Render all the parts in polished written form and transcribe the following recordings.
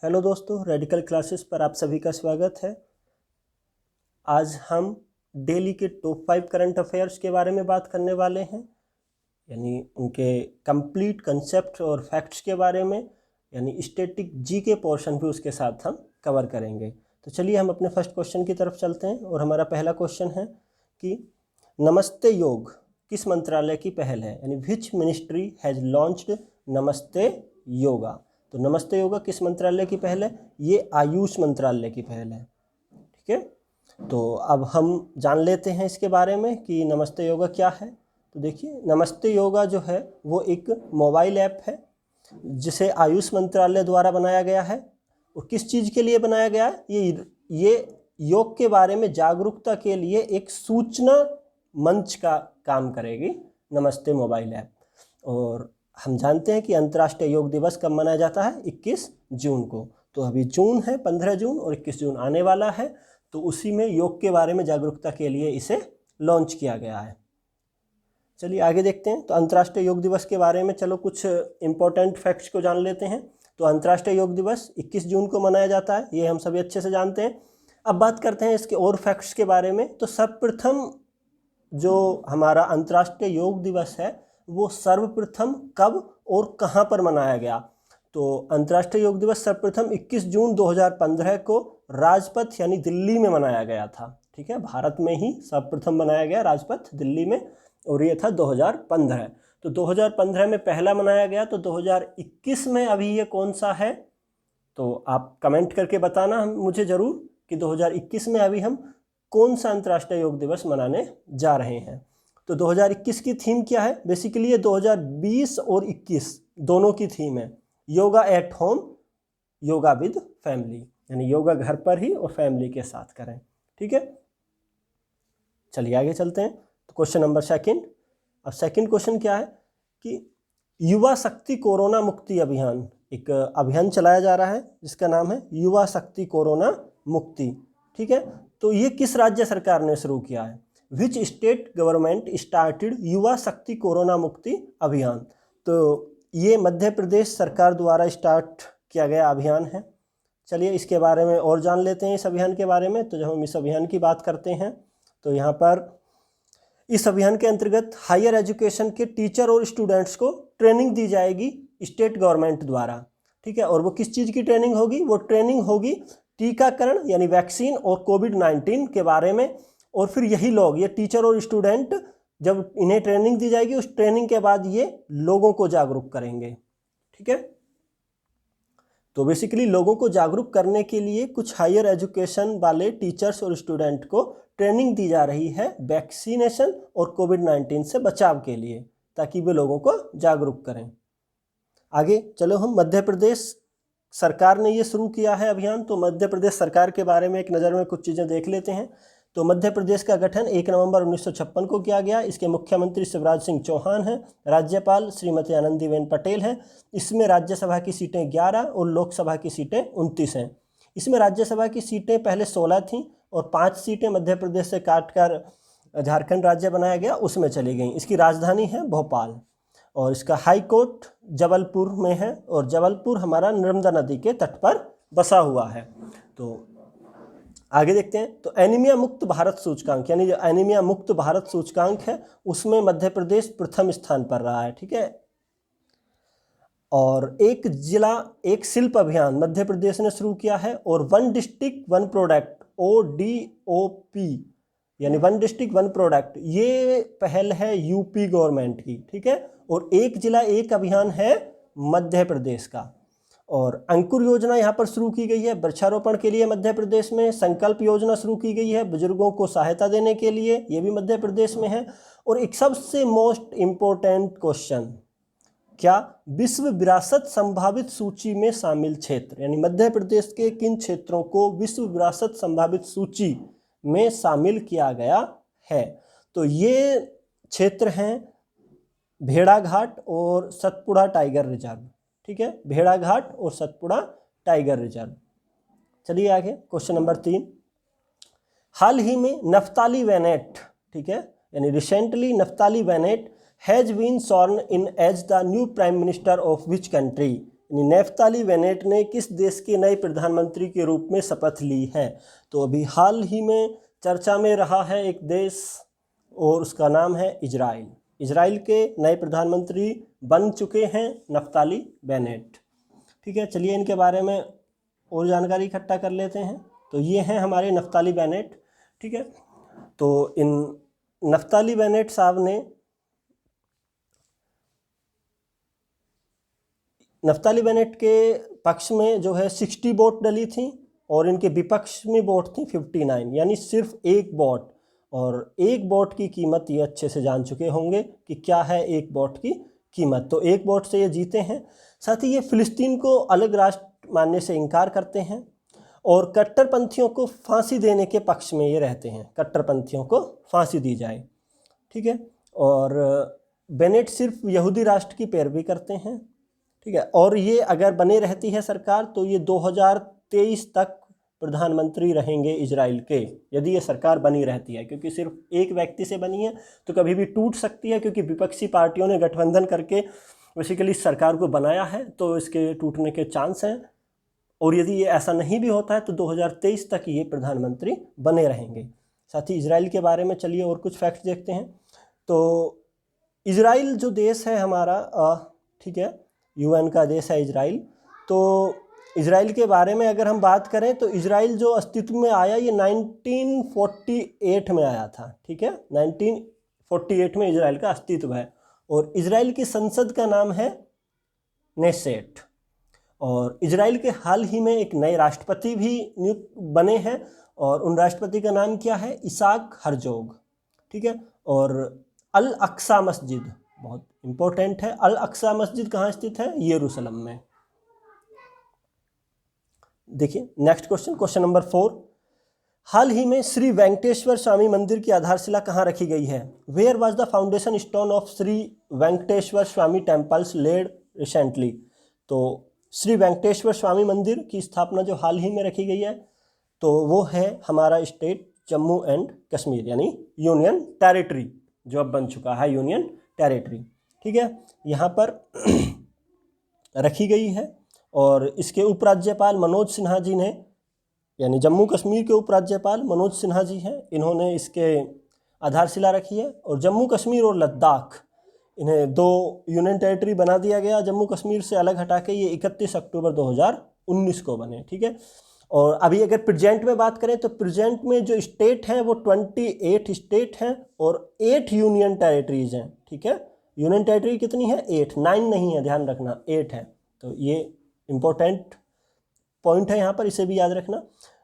Hello दोस्तों, radical classes पर आप सभी का स्वागत है। आज हम डेली के टॉप 5 करंट अफेयर्स के बारे में बात करने वाले हैं, यानी उनके कंप्लीट कंसेप्ट और फैक्ट्स के बारे में, यानी स्टैटिक जी के पोर्शन भी उसके साथ हम कवर करेंगे। तो चलिए हम अपने फर्स्ट क्वेश्चन की तरफ चलते हैं और हमारा पहला क्वेश्चन है कि नमस्ते योग किस मंत्रालय की पहल है, यानी विच मिनिस्ट्री हैज़ लॉन्च्ड नमस्ते योगा। तो नमस्ते योगा किस मंत्रालय की पहल है? ये आयुष मंत्रालय की पहल है। ठीक है, तो अब हम जान लेते हैं इसके बारे में कि नमस्ते योगा क्या है। तो देखिए, नमस्ते योगा जो है वो एक मोबाइल ऐप है जिसे आयुष मंत्रालय द्वारा बनाया गया है। और किस चीज़ के लिए बनाया गया है? ये योग के बारे में जागरूकता के लिए एक सूचना मंच का काम करेगी नमस्ते मोबाइल ऐप। और हम जानते हैं कि अंतर्राष्ट्रीय योग दिवस कब मनाया जाता है? 21 जून को। तो अभी जून है, 15 जून और 21 जून आने वाला है, तो उसी में योग के बारे में जागरूकता के लिए इसे लॉन्च किया गया है। चलिए आगे देखते हैं। तो अंतर्राष्ट्रीय योग दिवस के बारे में चलो कुछ इम्पोर्टेंट फैक्ट्स को जान लेते हैं। तो अंतर्राष्ट्रीय योग दिवस 21 जून को मनाया जाता है, ये हम सभी अच्छे से जानते हैं। अब बात करते हैं इसके और फैक्ट्स के बारे में। तो सर्वप्रथम जो हमारा अंतर्राष्ट्रीय योग दिवस है वो सर्वप्रथम कब और कहाँ पर मनाया गया? तो अंतर्राष्ट्रीय योग दिवस सर्वप्रथम 21 जून 2015 को राजपथ यानी दिल्ली में मनाया गया था। ठीक है, भारत में ही सर्वप्रथम मनाया गया, राजपथ दिल्ली में, और ये था 2015। तो 2015 में पहला मनाया गया। तो 2021 में अभी ये कौन सा है? तो आप कमेंट करके बताना मुझे ज़रूर कि 2021 में अभी हम कौन सा अंतर्राष्ट्रीय योग दिवस मनाने जा रहे हैं। तो 2021 की थीम क्या है? बेसिकली ये 2020 और 21 दोनों की थीम है, yoga at home, yoga with family, यानी योगा घर पर ही और फैमिली के साथ करें। ठीक है, चलिए आगे चलते हैं। तो क्वेश्चन नंबर सेकंड। अब सेकंड क्वेश्चन क्या है कि युवा शक्ति कोरोना मुक्ति अभियान, एक अभियान चलाया जा रहा है जिसका नाम है युवा शक्ति कोरोना मुक्ति। ठीक है, तो ये किस राज्य सरकार ने शुरू किया है? विच स्टेट गवर्नमेंट स्टार्टेड युवा शक्ति कोरोना मुक्ति अभियान? तो ये मध्य प्रदेश सरकार द्वारा स्टार्ट किया गया अभियान है। चलिए इसके बारे में और जान लेते हैं, इस अभियान के बारे में। तो जब हम इस अभियान की बात करते हैं तो यहाँ पर इस अभियान के अंतर्गत हायर एजुकेशन के टीचर और स्टूडेंट्स को ट्रेनिंग दी जाएगी स्टेट गवर्नमेंट द्वारा। ठीक है, और वो किस चीज़ की ट्रेनिंग होगी? वो ट्रेनिंग होगी टीकाकरण यानी वैक्सीन और कोविड-19 के बारे में। और फिर यही लोग, ये टीचर और स्टूडेंट, जब इन्हें ट्रेनिंग दी जाएगी, उस ट्रेनिंग के बाद ये लोगों को जागरूक करेंगे। ठीक है, तो बेसिकली लोगों को जागरूक करने के लिए कुछ हायर एजुकेशन वाले टीचर्स और स्टूडेंट को ट्रेनिंग दी जा रही है वैक्सीनेशन और कोविड-19 से बचाव के लिए, ताकि वे लोगों को जागरूक करें। आगे चलो, हम मध्य प्रदेश सरकार ने ये शुरू किया है अभियान। तो मध्य प्रदेश सरकार के बारे में एक नज़र में कुछ चीज़ें देख लेते हैं। तो मध्य प्रदेश का गठन 1 नवंबर 1956 को किया गया। इसके मुख्यमंत्री शिवराज सिंह चौहान हैं, राज्यपाल श्रीमती आनंदीबेन पटेल हैं। इसमें राज्यसभा की सीटें 11 और लोकसभा की सीटें 29 हैं। इसमें राज्यसभा की सीटें पहले 16 थीं और 5 सीटें मध्य प्रदेश से काटकर झारखंड राज्य बनाया गया, उसमें चली गई। इसकी राजधानी है भोपाल और इसका हाई कोर्ट जबलपुर में है, और जबलपुर हमारा नर्मदा नदी के तट पर बसा हुआ है। तो आगे देखते हैं। तो एनीमिया मुक्त भारत सूचकांक, यानी जो एनीमिया मुक्त भारत सूचकांक है उसमें मध्य प्रदेश प्रथम स्थान पर रहा है। ठीक है, और एक जिला एक शिल्प अभियान मध्य प्रदेश ने शुरू किया है, और one district one product ODOP, यानी वन डिस्ट्रिक्ट वन प्रोडक्ट, ये पहल है यूपी गवर्नमेंट की। ठीक है, और एक जिला एक अभियान है मध्य प्रदेश का। और अंकुर योजना यहाँ पर शुरू की गई है वृक्षारोपण के लिए मध्य प्रदेश में। संकल्प योजना शुरू की गई है बुजुर्गों को सहायता देने के लिए, ये भी मध्य प्रदेश में है। और एक सबसे मोस्ट इम्पोर्टेंट क्वेश्चन, क्या विश्व विरासत संभावित सूची में शामिल क्षेत्र, यानी मध्य प्रदेश के किन क्षेत्रों को विश्व विरासत संभावित सूची में शामिल किया गया है? तो ये क्षेत्र हैं भेड़ाघाट और सतपुड़ा टाइगर रिजर्व। ठीक है, भेड़ाघाट और सतपुड़ा टाइगर रिजर्व। चलिए आगे, क्वेश्चन नंबर 3। हाल ही में नफ्ताली बेनेट, ठीक है, यानी recently Naftali Bennett has been sworn in as the new prime minister of which country, Naftali Bennett ने किस देश के नए प्रधानमंत्री के रूप में शपथ ली है? तो अभी हाल ही में चर्चा में रहा है एक देश और उसका नाम है इजराइल। इजराइल के नए प्रधानमंत्री बन चुके हैं नेफ्ताली बेनेट। ठीक है, चलिए इनके बारे में और जानकारी इकट्ठा कर लेते हैं। तो ये हैं हमारे नेफ्ताली बेनेट। ठीक है, तो इन नेफ्ताली बेनेट साहब ने नेफ्ताली बेनेट के पक्ष में जो है 60 वोट डली थी और इनके विपक्ष में वोट थी 59, यानी सिर्फ एक वोट। और एक वोट की कीमत ये अच्छे से जान चुके होंगे कि क्या है एक वोट की कीमत। तो एक वोट से ये जीते हैं। साथ ही ये फिलिस्तीन को अलग राष्ट्र मानने से इनकार करते हैं और कट्टरपंथियों को फांसी देने के पक्ष में ये रहते हैं, कट्टरपंथियों को फांसी दी जाए। ठीक है, और बेनेट सिर्फ यहूदी राष्ट्र की पैरवी करते हैं। ठीक है, और ये अगर बने रहती है सरकार तो ये 2023 तक प्रधानमंत्री रहेंगे इजराइल के, यदि ये सरकार बनी रहती है, क्योंकि सिर्फ एक व्यक्ति से बनी है तो कभी भी टूट सकती है, क्योंकि विपक्षी पार्टियों ने गठबंधन करके बेसिकली सरकार को बनाया है, तो इसके टूटने के चांस हैं। और यदि ये ऐसा नहीं भी होता है तो 2023 तक ये प्रधानमंत्री बने रहेंगे। साथ ही इजराइल के बारे में चलिए और कुछ फैक्ट्स देखते हैं। तो इजराइल जो देश है हमारा, ठीक है, यूएन का देश है इजराइल। तो इजराइल के बारे में अगर हम बात करें तो इजराइल जो अस्तित्व में आया ये 1948 में आया था। ठीक है, 1948 में इजराइल का अस्तित्व है और इजराइल की संसद का नाम है नेसेट। और इजराइल के हाल ही में एक नए राष्ट्रपति भी नियुक्त बने हैं और उन राष्ट्रपति का नाम क्या है? Isaac Herzog. ठीक है, और अल अक्सा मस्जिद बहुत इंपॉर्टेंट है। अल अक्सा मस्जिद कहाँ स्थित है? यरूशलेम में। देखिए नेक्स्ट क्वेश्चन, क्वेश्चन नंबर 4। हाल ही में श्री वेंकटेश्वर स्वामी मंदिर की आधारशिला कहाँ रखी गई है? Where was the foundation stone of Shri Venkateswara Swami temples laid recently? तो श्री वेंकटेश्वर स्वामी मंदिर की स्थापना जो हाल ही में रखी गई है तो वो है हमारा स्टेट जम्मू एंड कश्मीर, यानी यूनियन टेरिटरी, जो अब बन चुका है यूनियन टेरिटरी। ठीक है, यहाँ पर रखी गई है और इसके उपराज्यपाल मनोज सिन्हा जी ने, यानी जम्मू कश्मीर के उपराज्यपाल मनोज सिन्हा जी हैं, इन्होंने इसके आधारशिला रखी है। और जम्मू कश्मीर और लद्दाख, इन्हें 2 यूनियन टेरिटरी बना दिया गया जम्मू कश्मीर से अलग हटा के। ये 31 अक्टूबर 2019 को बने। ठीक है, और अभी अगर प्रेजेंट में बात करें तो प्रेजेंट में जो स्टेट हैं वो 28 स्टेट हैं और 8 यूनियन टेरिटरीज हैं। ठीक है, यूनियन टेरिटरी कितनी है? 8, 9 नहीं है, ध्यान रखना, 8 है। तो ये इम्पोर्टेंट पॉइंट है यहाँ पर, इसे भी याद रखना।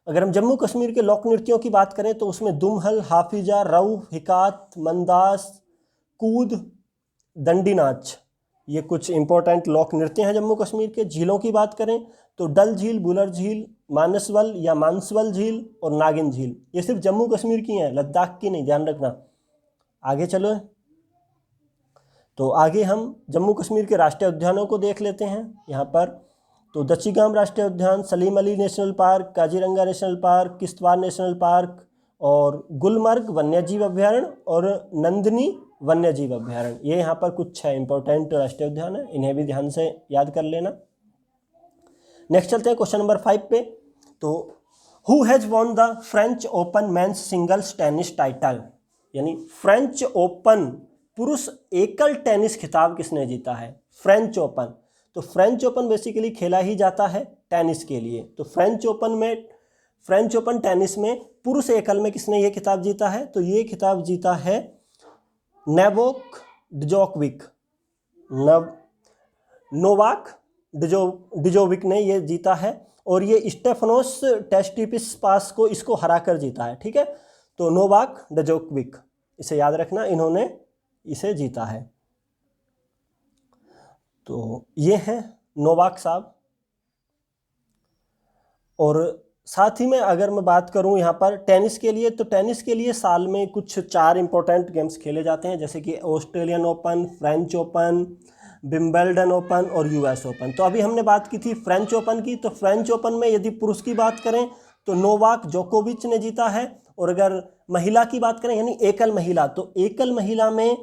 अगर हम जम्मू कश्मीर के लोक नृत्यों की बात करें तो उसमें दुमहल, हाफिजा, रऊ, हिकात, मंदास, कूद, दंडी नाच, ये कुछ इंपॉर्टेंट लोक नृत्य हैं जम्मू कश्मीर के। झीलों की बात करें तो डल झील, बुलर झील, मानसवल या मानसवल झील और नागिन झील, ये सिर्फ जम्मू कश्मीर की हैं, लद्दाख की नहीं, ध्यान रखना। आगे चलो, तो आगे हम जम्मू कश्मीर के राष्ट्रीय उद्यानों को देख लेते हैं यहाँ पर। तो दच्चीगाम राष्ट्रीय उद्यान, Salim Ali national park, Kaziranga national park, Kishtwar national park और गुलमर्ग वन्यजीव अभ्यारण्य और नंदनी वन्यजीव अभ्यारण्य, ये यहाँ पर कुछ 6 इंपॉर्टेंट राष्ट्रीय उद्यान है, इन्हें भी ध्यान से याद कर लेना। नेक्स्ट चलते हैं क्वेश्चन नंबर 5 पे। तो who has won the French open men's singles tennis title? यानी फ्रेंच ओपन पुरुष एकल टेनिस खिताब किसने जीता है? French open. तो फ्रेंच ओपन बेसिकली खेला ही जाता है टेनिस के लिए। तो फ्रेंच ओपन टेनिस में पुरुष एकल में किसने ये खिताब जीता है? तो ये खिताब जीता है नोवाक डिजोविक ने ये जीता है और ये स्टेफनोस टेस्टिपास को इसको हरा कर जीता है। ठीक है, तो नोवाक डिजोविक, इसे याद रखना, इन्होंने इसे जीता है। तो ये हैं नोवाक साहब। और साथ ही में अगर मैं बात करूं यहाँ पर टेनिस के लिए, तो टेनिस के लिए साल में कुछ 4 इंपॉर्टेंट गेम्स खेले जाते हैं, जैसे कि Australian open, French open, Wimbledon open और यूएस ओपन। तो अभी हमने बात की थी फ्रेंच ओपन की। तो फ्रेंच ओपन में यदि पुरुष की बात करें तो नोवाक जोकोविच ने जीता है। और अगर महिला की बात करें यानी एकल महिला, तो एकल महिला में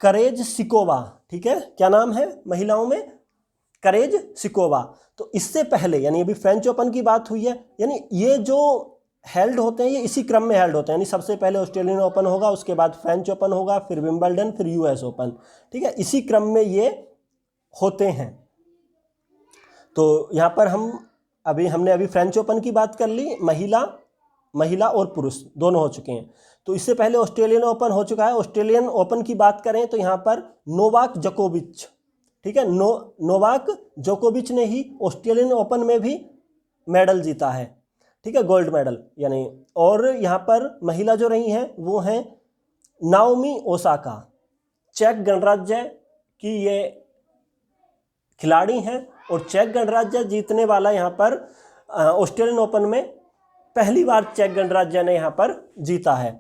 करेजसिकोवा ठीक है, क्या नाम है महिलाओं में? करेजसिकोवा। तो इससे पहले यानी अभी फ्रेंच ओपन की बात हुई है, यानी ये जो हेल्ड होते हैं ये इसी क्रम में हेल्ड होते हैं, यानी सबसे पहले ऑस्ट्रेलियन ओपन होगा, उसके बाद फ्रेंच ओपन होगा, फिर विंबलडन, फिर यूएस ओपन, ठीक है, इसी क्रम में ये होते हैं। तो यहाँ पर हमने अभी फ्रेंच ओपन की बात कर ली, महिला और पुरुष दोनों हो चुके हैं। तो इससे पहले ऑस्ट्रेलियन ओपन हो चुका है। ऑस्ट्रेलियन ओपन की बात करें तो यहाँ पर नोवाक जोकोविच, ठीक है, नोवाक जोकोविच ने ही ऑस्ट्रेलियन ओपन में भी मेडल जीता है, ठीक है, गोल्ड मेडल यानी। और यहाँ पर महिला जो रही हैं वो हैं नाओमी ओसाका, चेक गणराज्य की ये खिलाड़ी हैं, और चेक गणराज्य जीतने वाला यहाँ पर ऑस्ट्रेलियन ओपन में पहली बार चेक गणराज्य ने यहाँ पर जीता है।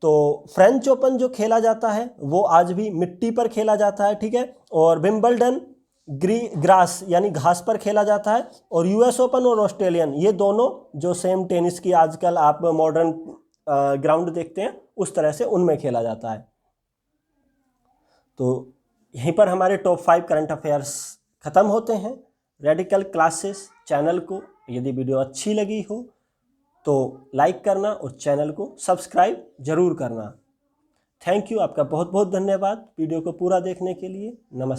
तो फ्रेंच ओपन जो खेला जाता है वो आज भी मिट्टी पर खेला जाता है, ठीक है, और विंबलडन ग्रास यानी घास पर खेला जाता है, और यूएस ओपन और ऑस्ट्रेलियन ये दोनों जो सेम टेनिस की आजकल आप मॉडर्न ग्राउंड देखते हैं उस तरह से उनमें खेला जाता है। तो यहीं पर हमारे टॉप 5 करंट अफेयर्स ख़त्म होते हैं। रेडिकल क्लासेस चैनल को यदि वीडियो अच्छी लगी हो तो लाइक करना और चैनल को सब्सक्राइब जरूर करना। थैंक यू, आपका बहुत बहुत धन्यवाद वीडियो को पूरा देखने के लिए। नमस्कार।